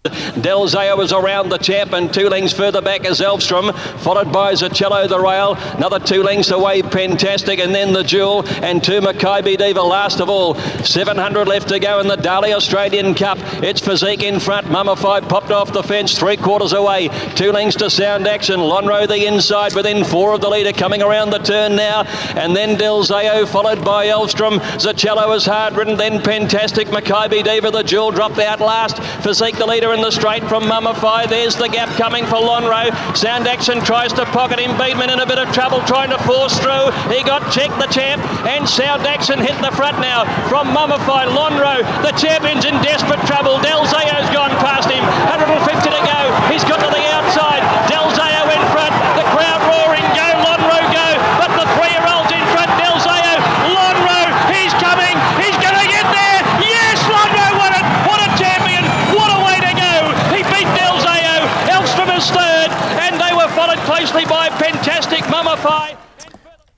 Delzeo is around the champ, and 2 lengths further back is Elfstrom, followed by Zacello the Rail. Another 2 lengths away, Fantastic, and then the Jewel, and 2 Makybe Diva last of all. 700 left to go in the Daly Australian Cup. It's Physique in front. Mummified popped off the fence, 3/4 away. 2 lengths to Sound Action. Lonro the inside within 4 of the leader, coming around the turn now. And then Delzeo, followed by Elfstrom. Zacello is hard ridden, then Fantastic. Makybe Diva, the Jewel, dropped out last. Physique the leader in the straight from Mummify. There's the gap coming for Lonro. Sound Action tries to pocket him. Beatman in a bit of trouble trying to force through. He got checked, the champ, and Sound Action hit the front now from Mummify. Lonro, the champion's in desperate trouble. Delzeo's gone past him. 150 to go. He's got to the outside. Delzeo in front. The crowd roaring. Go, Lonro, go. But the 3-year-old's in front. Delzeo. Lonro, he's coming. He's going to get there. Yes, Lonro won it. What a champion. What a way to go. He beat Delzeo. Elfstrom is third, and they were followed closely by Fantastic, Mummify.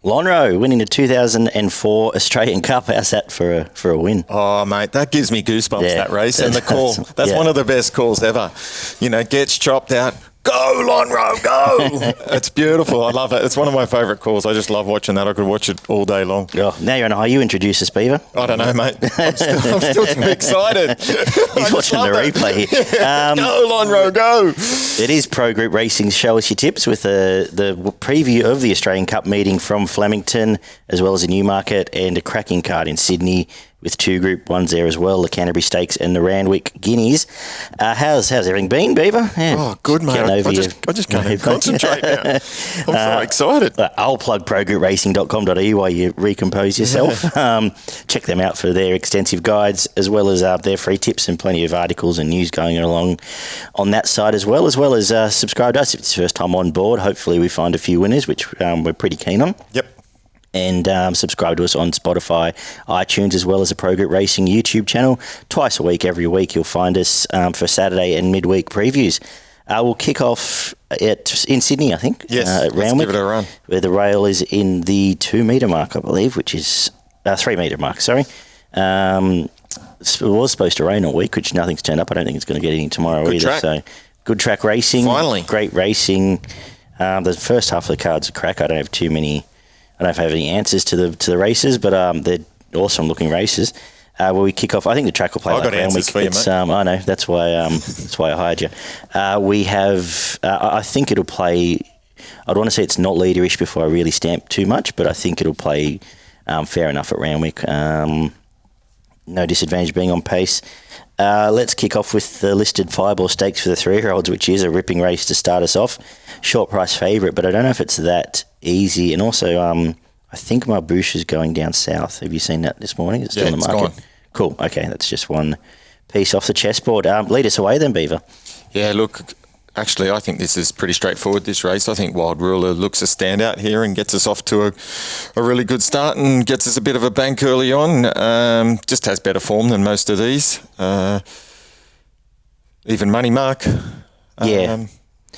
Lonro winning the 2004 Australian Cup. How's that for a win? Oh, mate, that gives me goosebumps, that race. And the call, that's one of the best calls ever. You know, gets chopped out. Go, Lonro, go! It's beautiful. I love it. It's one of my favourite calls. I just love watching that. I could watch it all day long. Oh, now you're on how you introduce us, Beaver. I don't know, mate. I'm still too excited. He's watching the replay. Go, Lonro, go! It is Pro Group Racing's Show Us Your Tips with the preview of the Australian Cup meeting from Flemington, as well as the Newmarket, and a cracking card in Sydney with 2 Group 1s there as well, the Canterbury Stakes and the Randwick Guineas. How's everything been, Beaver? Yeah. Oh, good, mate. I just can't even concentrate now. I'm so excited. I'll plug progroupracing.com.au while you recompose yourself. Check them out for their extensive guides, as well as their free tips and plenty of articles and news going along on that side as well as subscribe to us if it's your first time on board. Hopefully we find a few winners, which we're pretty keen on. Yep. And subscribe to us on Spotify, iTunes, as well as the Pro Group Racing YouTube channel. Twice a week, every week, you'll find us for Saturday and midweek previews. We'll kick off in Sydney, I think. Yes, at Randwick, let's give it a run. Where the rail is in the 2 metre mark, I believe, which is 3 metre mark, sorry. It was supposed to rain all week, which nothing's turned up. I don't think it's going to get any tomorrow good either. Track. So good track racing. Finally. Great racing. The first half of the card's a crack. I don't have any answers to the races, but they're awesome looking races. Where we kick off, I think the track will play. I've got answers for you, mate. I know, that's why I hired you. We have, I think it'll play. I'd want to say it's not leaderish before I really stamp too much, but I think it'll play fair enough at Randwick. No disadvantage being on pace. Let's kick off with the listed Fireball Stakes for the 3-year-olds, which is a ripping race to start us off. Short price favourite, but I don't know if it's that easy. And also, I think Marbush is going down south. Have you seen that this morning? Is it still in the market? Gone. Cool. Okay, that's just one piece off the chessboard. Lead us away then, Beaver. Yeah, look, actually, I think this is pretty straightforward, this race. I think Wild Ruler looks a standout here and gets us off to a really good start and gets us a bit of a bank early on. Just has better form than most of these. Even Money Mark. Yeah.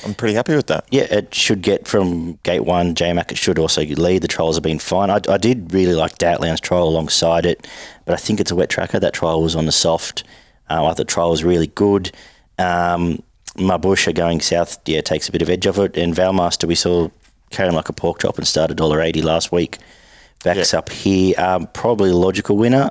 I'm pretty happy with that. Yeah, it should get from gate 1. J-Mac, it should also lead. The trials have been fine. I did really like Datland's trial alongside it, but I think it's a wet tracker. That trial was on the soft. I thought the trial was really good. Marbusha going south, takes a bit of edge off it. And Valmaster, we saw carrying like a pork chop and started $1.80 last week. Backs up here. Probably a logical winner.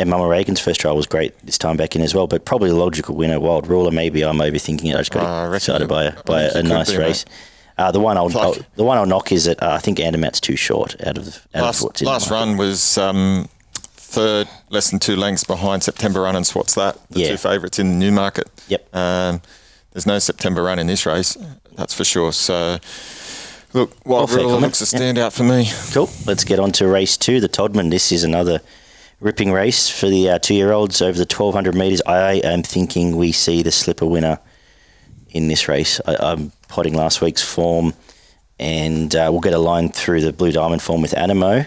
And Mama Reagan's first trial was great this time back in as well, but probably a logical winner. Wild Ruler, maybe I'm overthinking it. I just got excited by a nice race. The one I'll knock is that I think Andermatt's too short out of what's in the last run was third, less than 2 lengths behind September Run and Swats That, the 2 favourites in the Newmarket. Yep. There's no September Run in this race, that's for sure. So, look, Wild Ruler looks a standout for me. Cool. Let's get on to race 2, the Todman. This is another ripping race for the 2-year-olds over the 1,200 metres. I am thinking we see the slipper winner in this race. I'm potting last week's form, and we'll get a line through the Blue Diamond form with Animo.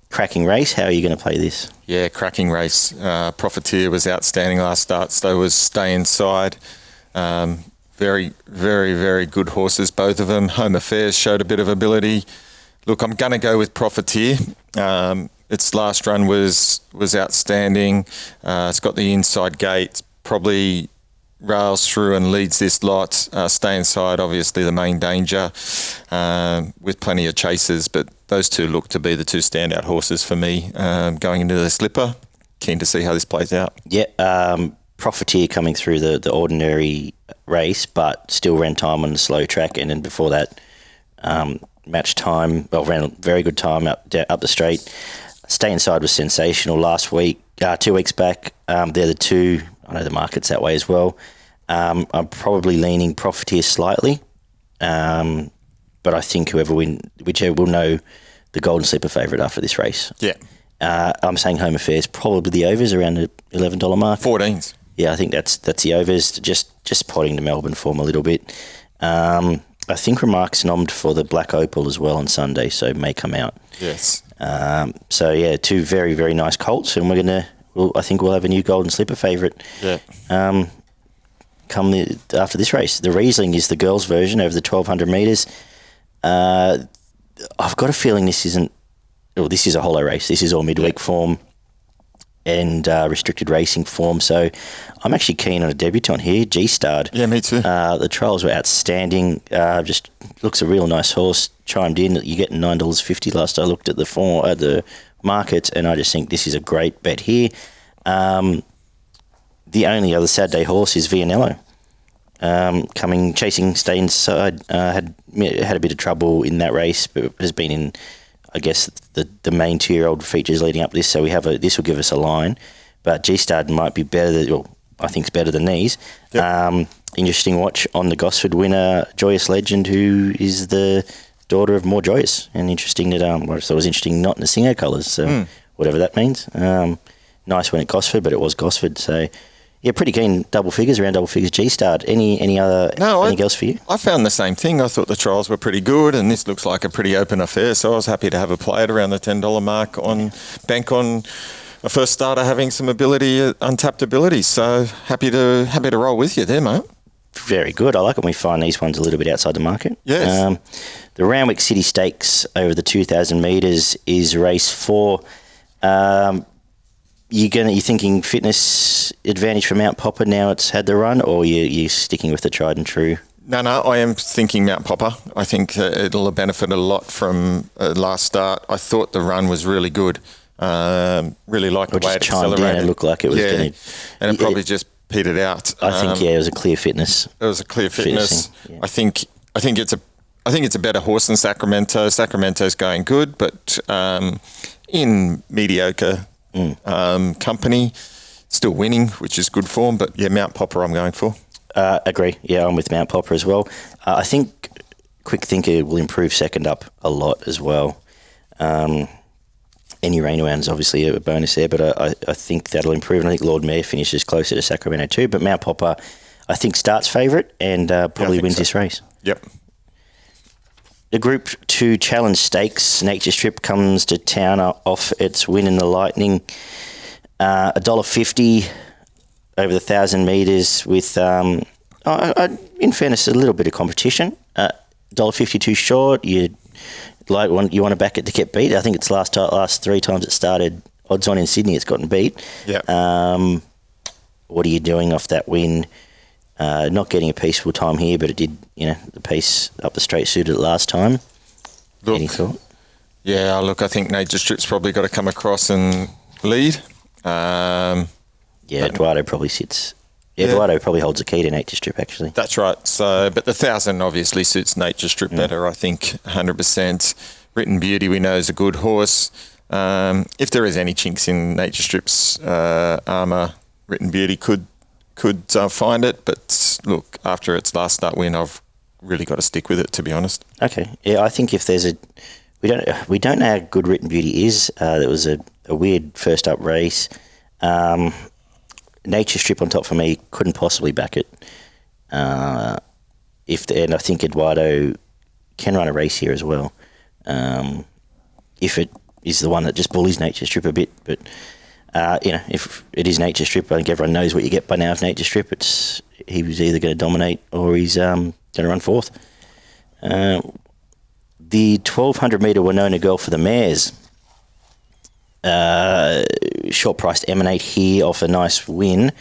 Cracking race. How are you going to play this? Yeah, cracking race. Profiteer was outstanding last start. So was Stay Inside. Very, very, very good horses, both of them. Home Affairs showed a bit of ability Look, I'm going to go with Profiteer. Its last run was outstanding. It's got the inside gate, probably rails through and leads this lot. Stay inside, obviously the main danger, with plenty of chasers, but those two look to be the two standout horses for me going into the slipper. Keen to see how this plays out. Yeah, Profiteer coming through the ordinary race, but still ran time on the slow track, and then before that, match time, ran a very good time up the straight. Stay Inside was sensational last week, 2 weeks back. They're the two. I know the market's that way as well. I'm probably leaning Profiteer slightly, but I think whichever will know the Golden Slipper favourite after this race. Yeah. I'm saying Home Affairs, probably the overs around the $11 mark. 14s. Yeah, I think that's the overs. Just potting the Melbourne form a little bit. I think Remark's nommed for the Black Opal as well on Sunday, so it may come out. Yes. So yeah, two very, very nice colts, and I think we'll have a new Golden Slipper favourite. Yeah. After this race. The Riesling is the girls' version over the 1,200 metres. I've got a feeling this is a hollow race. This is all midweek form and restricted racing form. So I'm actually keen on a debutant here, G-Starred. Yeah, me too. The trials were outstanding. Just looks a real nice horse. Chimed in. You get $9.50 last I looked at the market, and I just think this is a great bet here. The only other Saturday horse is Vianello. Chasing Stay Inside, had a bit of trouble in that race, but has been in, I guess, the main 2-year-old features leading up to this. So this will give us a line, but G-Star might be better. I think it's better than these. Yep. Interesting watch on the Gosford winner, Joyous Legend, who is the daughter of More Joyous, and interesting that I thought it was interesting not in the Singo colours. So whatever that means. Nice win at Gosford, but it was Gosford. So. Yeah, pretty keen around double figures, G-Starred. Anything else for you? I found the same thing. I thought the trials were pretty good, and this looks like a pretty open affair, so I was happy to have a play at around the $10 mark on a first starter having some untapped ability. So happy to roll with you there, mate. Very good. I like it when we find these ones a little bit outside the market. Yes. The Randwick City Stakes over the 2,000 metres is race 4. You thinking fitness advantage for Mount Popper now it's had the run, or you sticking with the tried and true? No, I am thinking Mount Popper. I think it'll have benefited a lot from last start. I thought the run was really good. Really liked the way it accelerated. It looked like it was going to... And it probably just petered out. I think, it was a clear fitness. It was a clear fitness. Yeah. I think it's a better horse than Sacramento. Sacramento's going good, but in mediocre... company, still winning, which is good form, but yeah, Mount Popper I'm going for. Agree. Yeah, I'm with Mount Popper as well. I think Quick Thinker will improve second up a lot as well. Any rain around is obviously a bonus there, but I think that'll improve, and I think Lord Mayor finishes closer to Sacramento too, but Mount Popper I think starts favourite and probably wins this race. Yep. The Group 2 Challenge Stakes, Nature Strip comes to town off its win in the Lightning. $1.50 over the 1,000 metres with, in fairness, a little bit of competition. $1.50 too short. You want to back it to get beat. I think it's last 3 times it started odds on in Sydney, it's gotten beat. Yeah. What are you doing off that win? Not getting a peaceful time here, but it did, the pace up the straight suited it last time. Any thought? Yeah, I think Nature Strip's probably got to come across and lead. Eduardo probably sits. Eduardo probably holds the key to Nature Strip, actually. That's right. So, but the 1,000 obviously suits Nature Strip better, I think, 100%. Written Beauty, we know, is a good horse. If there is any chinks in Nature Strip's armour, Written Beauty could find it, but look, after its last start win, I've really got to stick with it, to be honest. Okay, yeah, I think if there's we don't know how good Written Beauty is. There was a weird first up race. Nature Strip on top for me, couldn't possibly back it. And I think Eduardo can run a race here as well. If it is the one that just bullies Nature Strip a bit, but. If it is Nature Strip, I think everyone knows what you get by now. If Nature Strip, he was either going to dominate or he's going to run fourth. The the 1,200 metre Winona Girl for the mares. Short priced Emanate here off a nice win.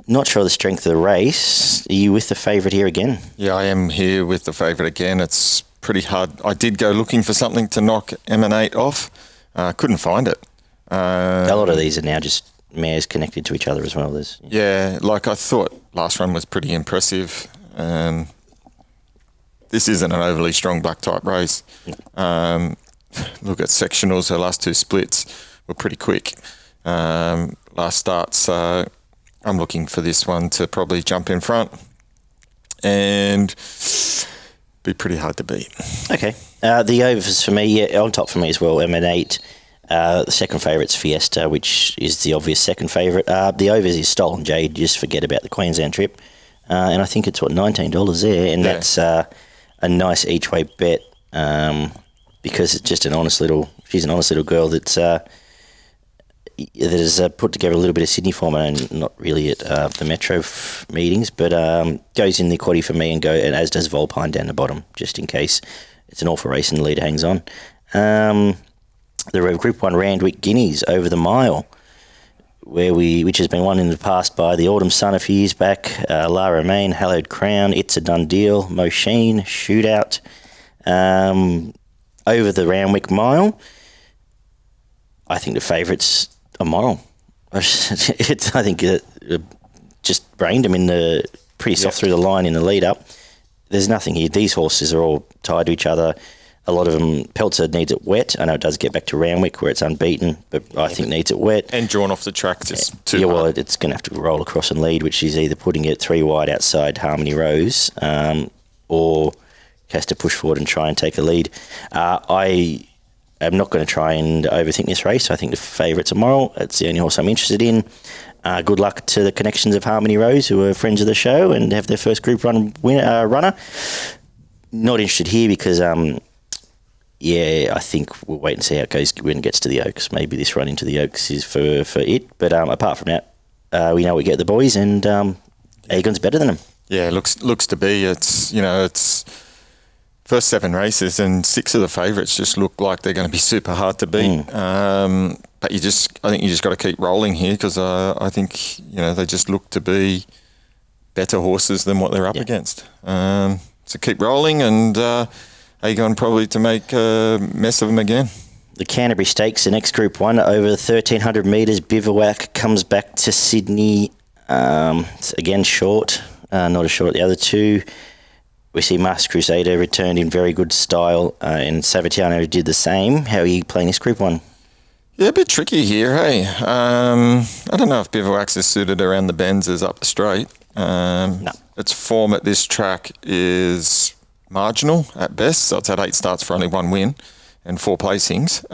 Not sure the strength of the race. Are you with the favourite here again? Yeah, I am here with the favourite again. It's pretty hard. I did go looking for something to knock Emanate off. Couldn't find it. A lot of these are now just mares connected to each other as well. Yeah, like I thought last run was pretty impressive. This isn't an overly strong black type race. Look at sectionals, her last two splits were pretty quick. Last start, so I'm looking for this one to probably jump in front and be pretty hard to beat. Okay. The overs for me, yeah, on top for me as well, Emanate. The second favourite's Fiesta, which is the obvious second favourite. The overs is Stolen Jade, just forget about the Queensland trip. And I think it's, $19 there, and that's a nice each-way bet because it's just she's an honest little girl that has put together a little bit of Sydney form and not really at the Metro meetings, but goes in the quaddie for me and as does Volpine down the bottom, just in case it's an awful race and the leader hangs on. The Group 1 Randwick Guineas over the mile, which has been won in the past by the Autumn Sun a few years back, Lara Main, Hallowed Crown, It's a Done Deal, Mosheen, Shootout. Over the Randwick mile, I think the favourite's a mile. I think it just brained him pretty soft through the line in the lead up. There's nothing here. These horses are all tied to each other. A lot of them, Peltzer needs it wet. I know it does get back to Randwick where it's unbeaten, but I think needs it wet. And drawn off the track just too hard. Well, it's going to have to roll across and lead, which is either putting it 3 wide outside Harmony Rose or has to push forward and try and take a lead. I am not going to try and overthink this race. I think the favourite's a moral. It's the only horse I'm interested in. Good luck to the connections of Harmony Rose, who are friends of the show and have their first Group Run runner. Not interested here because, I think we'll wait and see how it goes when it gets to the Oaks. Maybe this run into the Oaks is for it. But apart from that, we know we get the boys, and Aegon's better than them. Yeah, looks to be. It's first 7 races and 6 of the favourites just look like they're going to be super hard to beat. But I think you just got to keep rolling here because I think they just look to be better horses than what they're up against. So keep rolling, and Aegon probably to make a mess of them again. The Canterbury Stakes, the next Group 1, over 1,300 metres. Bivouac comes back to Sydney. Again, short, not as short as the other two. We see Masked Crusader returned in very good style, and Savatiano did the same. How are you playing this Group 1? Yeah, a bit tricky here, hey. I don't know if Bivouac's as suited around the bends as up the straight. No. Its form at this track is marginal at best, so it's had 8 starts for only 1 win and 4 placings.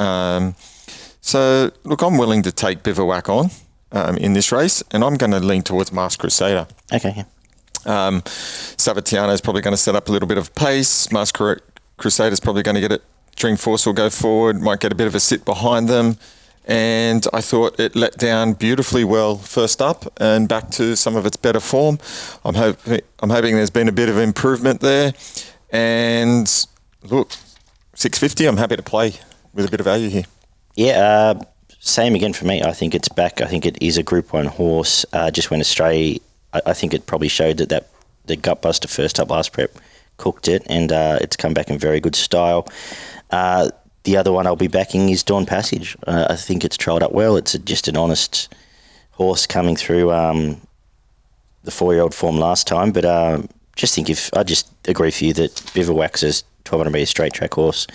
So, look, I'm willing to take Bivouac on in this race, and I'm going to lean towards Masked Crusader. Okay, yeah. Savatiano is probably going to set up a little bit of pace. Masked Crusader is probably going to get it. Dreamforce will go forward, might get a bit of a sit behind them. And I thought it let down beautifully well first up and back to some of its better form. I'm hoping there's been a bit of improvement there. And look, $6.50, I'm happy to play with a bit of value here. Yeah, same again for me. I think it's back. I think it is a Group 1 horse. Just went astray. I think it probably showed that the gutbuster first up last prep cooked it, and it's come back in very good style. The other one I'll be backing is Dawn Passage. I think it's trialled up well. It's just an honest horse coming through the 4-year-old form last time, but I just agree with you that Bivouac's a 1,200 metre straight track horse.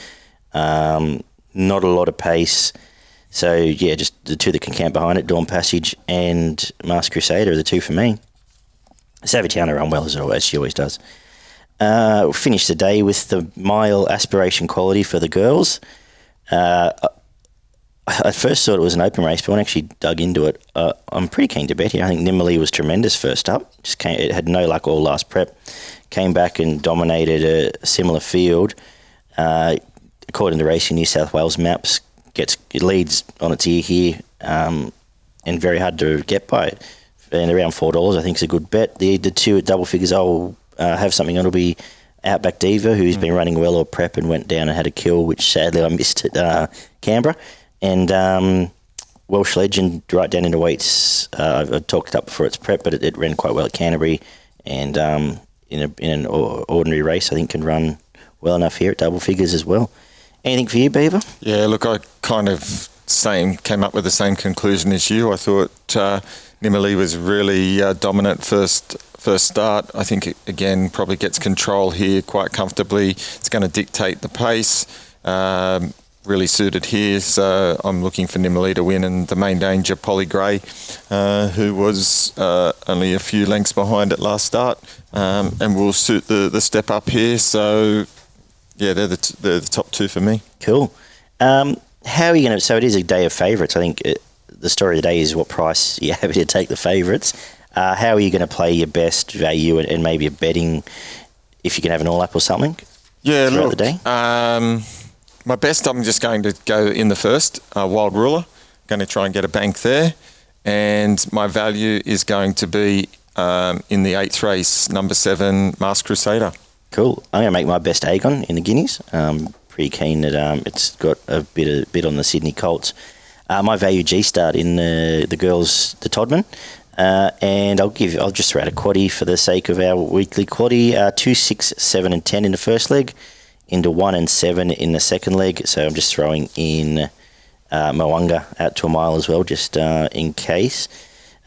Not a lot of pace. So, yeah, just the two that can camp behind it, Dawn Passage and Masked Crusader, are the two for me. Savatiano run well as she always does. We'll finish the day with the mile aspiration quality for the girls. I first thought it was an open race, but when I actually dug into it, I'm pretty keen to bet here. I think Nimmerley was tremendous first up. It had no luck all last prep. Came back and dominated a similar field. According to Racing New South Wales maps, it leads on its ear here, and very hard to get by it. And around $4, I think, is a good bet. The two at double figures, I'll have something that'll be Outback Diva, who's been running well or prep and went down and had a kill, which sadly I missed at Canberra. And Welsh Legend right down into weights. I've talked it up before its prep, but it ran quite well at Canterbury. And in an ordinary race, I think can run well enough here at double figures as well. Anything for you, Beaver? Yeah, look, I kind of came up with the same conclusion as you. I thought Nimali was really dominant first start. I think it, again, probably gets control here quite comfortably. It's going to dictate the pace. Really suited here, so I'm looking for Nimali to win, and the main danger, Polly Gray, who was only a few lengths behind at last start, and will suit the step up here. So, yeah, they're the top two for me. Cool. How are you going to... So it is a day of favourites. I think the story of the day is what price you're happy to take the favourites. How are you going to play your best value and maybe a betting if you can have an all-up or something? Yeah, throughout look, the day? My best, I'm just going to go in the first, Wild Ruler. Going to try and get a bank there. And my value is going to be in the 8th race, number 7, Masked Crusader. Cool. I'm going to make my best Aegon in the Guineas. Pretty keen that it's got a bit on the Sydney Colts. My value G-Start in the girls, the Todman. And I'll just throw out a quaddie for the sake of our weekly quaddie. 2, 6, 7 and 10 in the first leg, into 1 and 7 in the second leg. So I'm just throwing in Mo'unga out to a mile as well, just in case.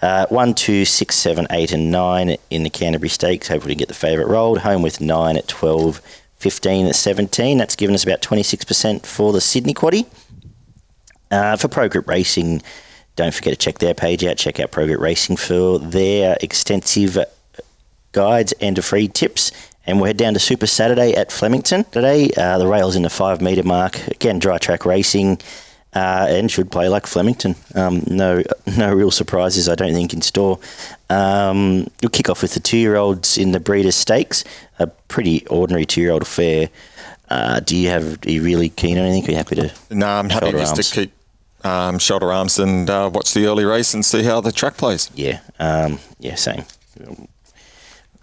1, 2, 6, 7, 8 and 9 in the Canterbury Stakes. Hopefully get the favourite rolled. Home with 9 at 12, 15 at 17. That's given us about 26% for the Sydney quaddie. For Pro Group Racing, don't forget to check their page out. Check out Pro Group Racing for their extensive guides and free tips. And we'll head down to Super Saturday at Flemington today. The rail's in the 5 metre mark. Again, dry track racing, and should play like Flemington. No real surprises, I don't think, in store. We'll kick off with the 2-year-olds in the Breeders' Stakes. A pretty ordinary 2-year-old affair. Are you really keen on anything? Are you happy to? No, I'm happy just to keep shoulder arms and watch the early race and see how the track plays. Yeah, same.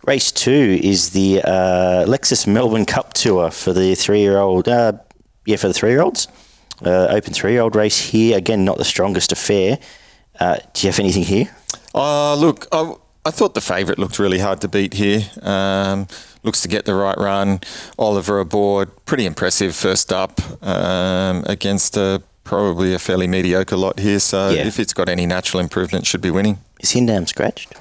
Race 2 is the Lexus Melbourne Cup Tour for the 3-year-old. For the 3-year-olds. Open 3-year-old race here. Again, not the strongest affair. Do you have anything here? Look, I thought the favourite looked really hard to beat here. Looks to get the right run. Oliver aboard. Pretty impressive first up against probably a fairly mediocre lot here. So if it's got any natural improvement, it should be winning. Is Hindam scratched?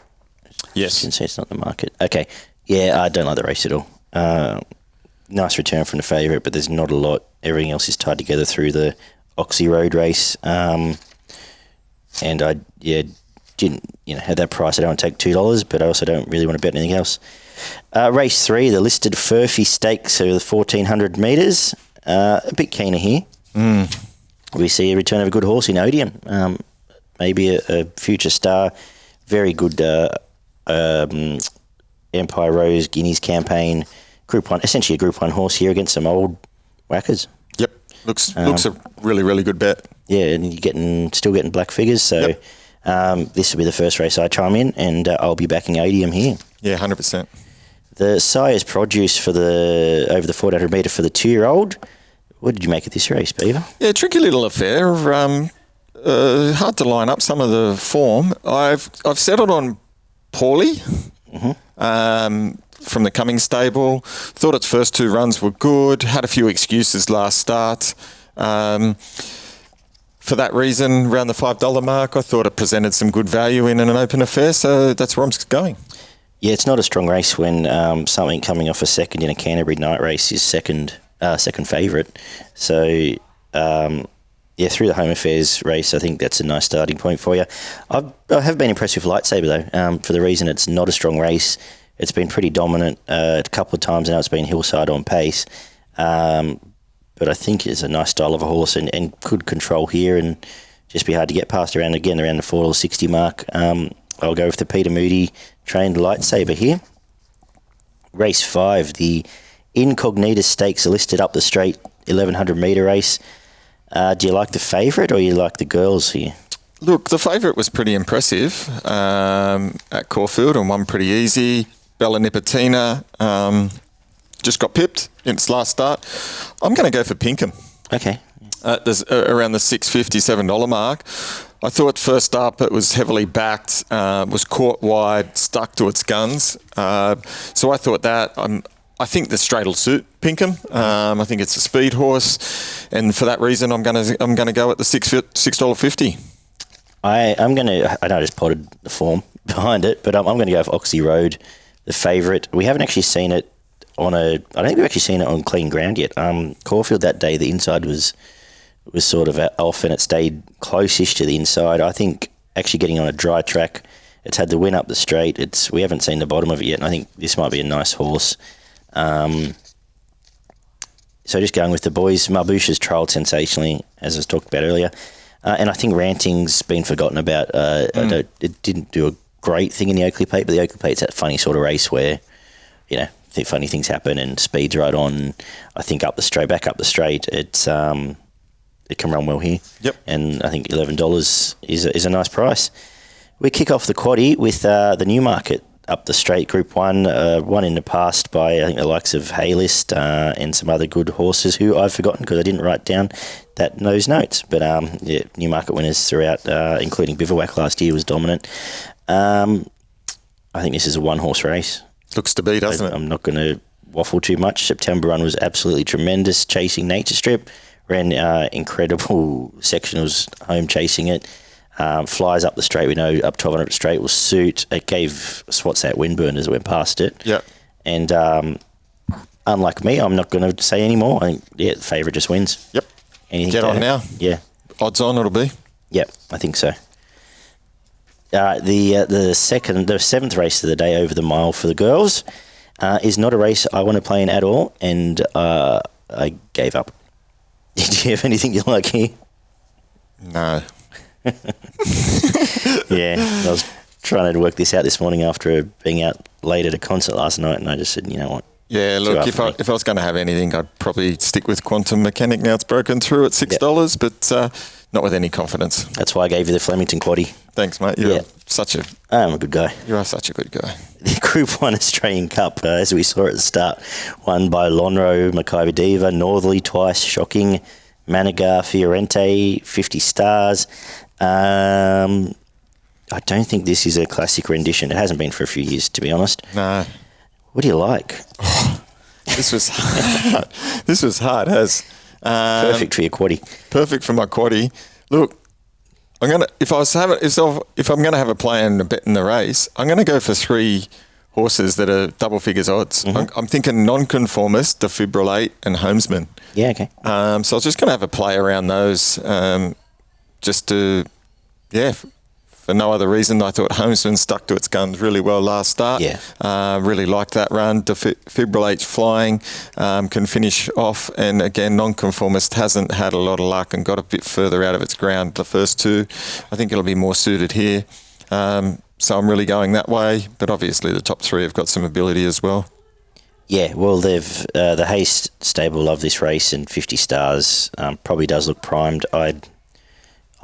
Yes. Since it's not the market. Okay. Yeah, I don't like the race at all. Nice return from the favourite, but there's not a lot. Everything else is tied together through the Oxy Road race. And I didn't have that price. I don't want to take $2, but I also don't really want to bet anything else. Race 3, the listed Furphy Stakes, so the 1,400 metres. A bit keener here. We see a return of a good horse in Odium. Maybe a future star. Very good Empire Rose Guineas campaign. Group 1, essentially a Group 1 horse here against some old whackers. Yep. Looks a really, really good bet. Yeah, and you're still getting black figures, so this will be the first race I chime in, and I'll be backing Odium here. Yeah, 100%. The Sire's Produce for over the 400 metre for the 2-year-old. What did you make of this race, Beaver? Yeah, tricky little affair. Hard to line up some of the form. I've settled on Paulie from the Cummings stable. Thought its first 2 runs were good. Had a few excuses last start. For that reason, around the $5 mark, I thought it presented some good value in an open affair, so that's where I'm going. Yeah, it's not a strong race when something coming off a second in a Canterbury night race is second favourite. So, through the home affairs race, I think that's a nice starting point for you. I have been impressed with Lightsaber, though, for the reason it's not a strong race. It's been pretty dominant a couple of times now. It's been hillside on pace. But I think it's a nice style of a horse and could control here and just be hard to get past around the $4.60 mark. I'll go with the Peter Moody trained Lightsaber here. Race 5, the Incognita Stakes are listed up the straight 1,100 metre race. Do you like the favourite or you like the girls here? Look, the favourite was pretty impressive at Caulfield and won pretty easy. Bella Nipotina just got pipped in its last start. I'm going to go for Pinkham. Okay. There's around the $6.57 mark. I thought first up it was heavily backed, was caught wide, stuck to its guns. So I thought that. I think the straight will suit Pinkham. I think it's a speed horse, and for that reason, I'm going to go at the $6.50. I know I just potted the form behind it, but I'm going to go for Oxy Road, the favourite. We haven't actually seen it I don't think we've actually seen it on clean ground yet. Caulfield that day, the inside was sort of off and it stayed close-ish to the inside. I think actually getting on a dry track, it's had the win up the straight. We haven't seen the bottom of it yet, and I think this might be a nice horse. So just going with the boys. Marbouche trialled sensationally, as I was talked about earlier. And I think Ranting's been forgotten about. It didn't do a great thing in the Oakley Plate, but the Oakley Plate's that funny sort of race where, funny things happen and speed's right on. I think back up the straight, it can run well here. Yep. And I think $11 is a nice price. We kick off the quaddie with the Newmarket up the straight, Group 1, one in the past by, I think, the likes of Haylist and some other good horses who I've forgotten because I didn't write down those notes. But, Newmarket winners throughout, including Bivouac last year, was dominant. I think this is a one-horse race. Looks to be, doesn't it? I'm not going to waffle too much. September run was absolutely tremendous, chasing Nature Strip. Ran incredible sectionals home chasing it. Flies up the straight. We know up 1200 straight will suit. It gave Swatsat windburn as it went past it. Yeah. And unlike me, I'm not going to say any more. I think, the favourite just wins. Yep. Anything Get on now. Yeah. Odds on it'll be. Yep, I think so. The seventh race of the day over the mile for the girls is not a race I want to play in at all, and I gave up. Did you have anything you like here? No. Yeah, I was trying to work this out this morning after being out late at a concert last night, and I just said, you know what? Yeah, look, if I was going to have anything, I'd probably stick with Quantum Mechanic. Now it's broken through at $6, but not with any confidence. That's why I gave you the Flemington quaddie. Thanks, mate. I'm a good guy. You are such a good guy. The Group 1 Australian Cup, as we saw at the start, won by Lonhro, Daggy Beaver, Northerly twice, Shocking, Managar, Fiorente, 50 Stars. I don't think this is a classic rendition. It hasn't been for a few years, to be honest. No. What do you like? This was hard. This was hard as perfect for your quaddie. Perfect for my quaddie. Look, if I'm gonna have a play and a bet in the race, I'm gonna go for three horses that are double figures odds. Mm-hmm. I'm thinking Nonconformist, Defibrillate, and Homesman. Yeah, okay. So I was just gonna have a play around those, just to, for no other reason. I thought Homesman stuck to its guns really well last start. Yeah. Really liked that run. Defibrillate's flying, can finish off. And again, Nonconformist hasn't had a lot of luck and got a bit further out of its ground the first two. I think it'll be more suited here. So I'm really going that way. But obviously the top three have got some ability as well. Yeah, well, they've the Haste stable love this race, and 50 Stars probably does look primed.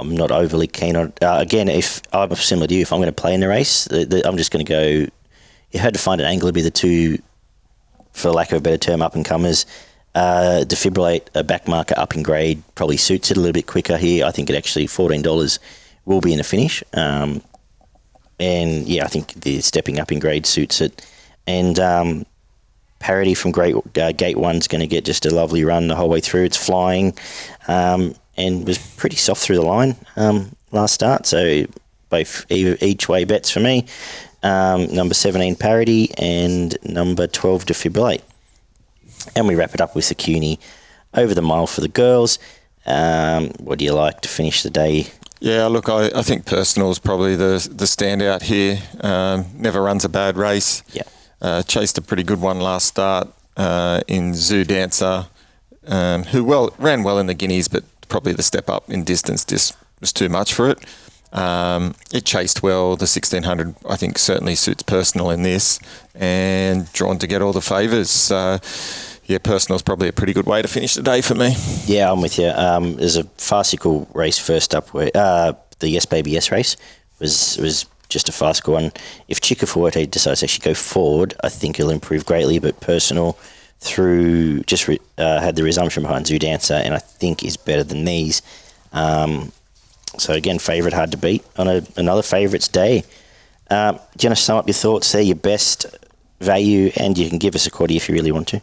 I'm not overly keen on it. Again, if I'm similar to you, if I'm going to play in the race, I'm just going to go. You had to find an angle to be the two, for lack of a better term, up-and-comers. Defibrillate, a back marker up in grade, probably suits it a little bit quicker here. I think it actually, $14 will be in the finish. And, I think the stepping up in grade suits it. And Parity from Gate 1's going to get just a lovely run the whole way through. It's flying. And was pretty soft through the line last start. So both each way bets for me. Number 17, Parity, and number 12, Defibrillate. And we wrap it up with the CUNY over the mile for the girls. What do you like to finish the day? Yeah, look, I think Personal is probably the standout here. Never runs a bad race. Yeah. Chased a pretty good one last start in Zoo Dancer, who ran well in the Guineas, but probably the step up in distance just was too much for it. It chased well. The 1600, I think, certainly suits Personal in this, and drawn to get all the favours. Personal's probably a pretty good way to finish the day for me. Yeah, I'm with you. There's a farcical race first up where the Yes Baby Yes race was just a farcical one. If Chica Fuerte decides to actually go forward, I think it'll improve greatly, but Personal through, just had the resumption behind Zoo Dancer, and I think is better than these. So again, favourite hard to beat on another favourites day. Do you want to sum up your thoughts there, your best value, and you can give us a quaddy if you really want to.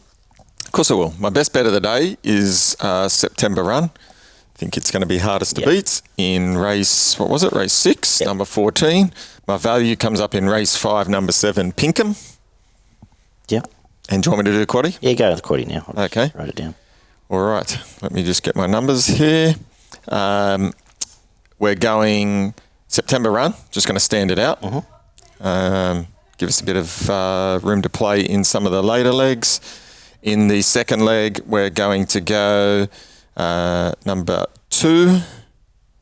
Of course I will. My best bet of the day is September Run. I think it's going to be hardest to beat in race, what was it, race 6, number 14. My value comes up in race 5, number 7, Pinkham. Yeah. And do you want me to do a quaddy? Yeah, go with the quaddy now. Okay. Write it down. All right. Let me just get my numbers here. We're going September Run. Just going to stand it out. Give us a bit of room to play in some of the later legs. In the second leg, we're going to go number 2,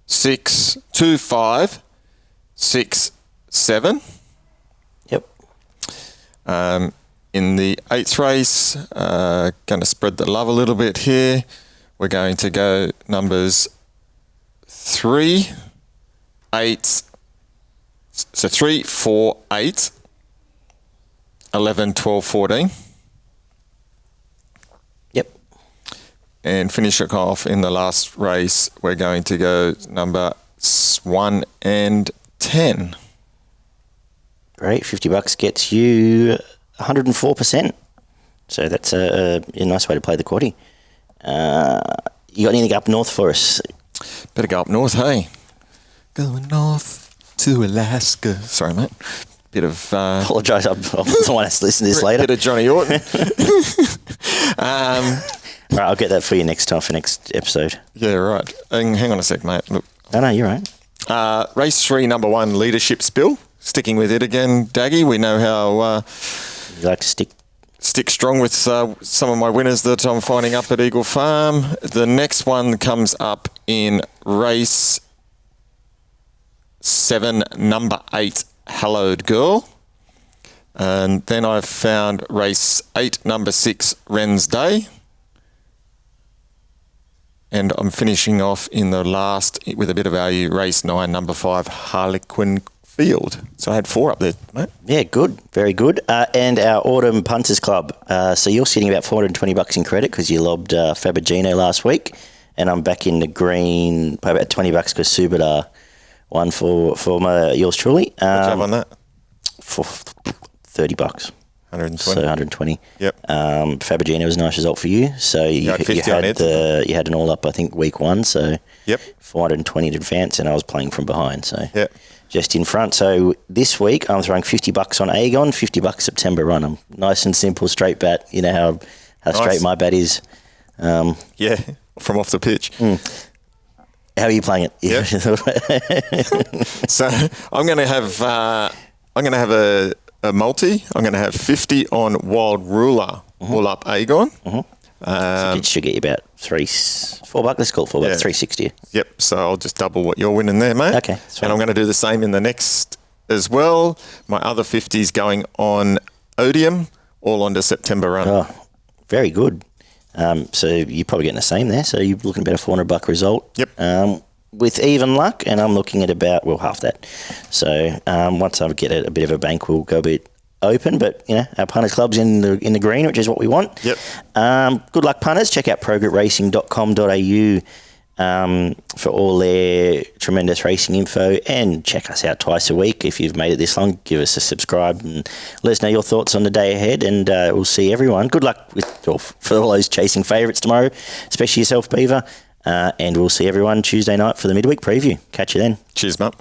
6, 2, 5, 6, 7. Yep. In the 8th race, going to spread the love a little bit here. We're going to go numbers 3, 8, so 3, 4, 8, 11, 12, 14. Yep. And finish it off in the last race. We're going to go number 1 and 10. Great. $50 gets you 104%. So that's a nice way to play the quaddy. You got anything up north for us? Better go up north, hey. Going north to Alaska. Sorry, mate. Bit of... Apologise, I'm the one that's listening to this later. Bit of Johnny Orton. Right, I'll get that for you next time for next episode. Yeah, right. Hang on a sec, mate. Look. No, you're right. Race 3, number 1, Leadership Spill. Sticking with it again, Daggy. We know how... you like to stick strong with some of my winners that I'm finding up at Eagle Farm. The next one comes up in race 7, number 8, Hallowed Girl. And then I've found race 8, number 6, Wren's Day. And I'm finishing off in the last, with a bit of value, race 9, number 5, Harlequin Field. So I had 4 up there, mate. Yeah, good. Very good. And our Autumn Punters Club. So you're sitting about $420 in credit because you lobbed Fabigino last week. And I'm back in the green by about $20 because Subadar won for yours truly. What'd you have on that? For $30. 120. So 120. Yep. Fabigino was a nice result for you. So you had an all up, I think, week 1. So yep. 420 in advance, and I was playing from behind. So yep. Just in front. So this week I'm throwing $50 on Aegon, $50 September Run. I'm nice and simple, straight bat. You know how nice. Straight my bat is. Yeah, from off the pitch. How are you playing it? Yep. So I'm going to have a multi. I'm going to have 50 on Wild Ruler, all up Aegon. So it should get you about $4. Let's call it $4. Yeah. 360. Yep. So I'll just double what you're winning there, mate. Okay. And I'm going to do the same in the next as well. My other 50s going on Odium, all onto September Run. Oh, very good. So you're probably getting the same there. So you're looking at about a $400 result. Yep. With even luck, and I'm looking at about half that. So once I get a bit of a bank, we'll go a bit open. But our punters club's in the green, which is what we want. Yep. Good luck, punters. Check out progroupracing.com.au for all their tremendous racing info, and check us out twice a week. If you've made it this long, give us a subscribe and let us know your thoughts on the day ahead, and we'll see everyone. Good luck for all those chasing favourites tomorrow, especially yourself, Beaver, and we'll see everyone Tuesday night for the midweek preview. Catch you then. Cheers, mate.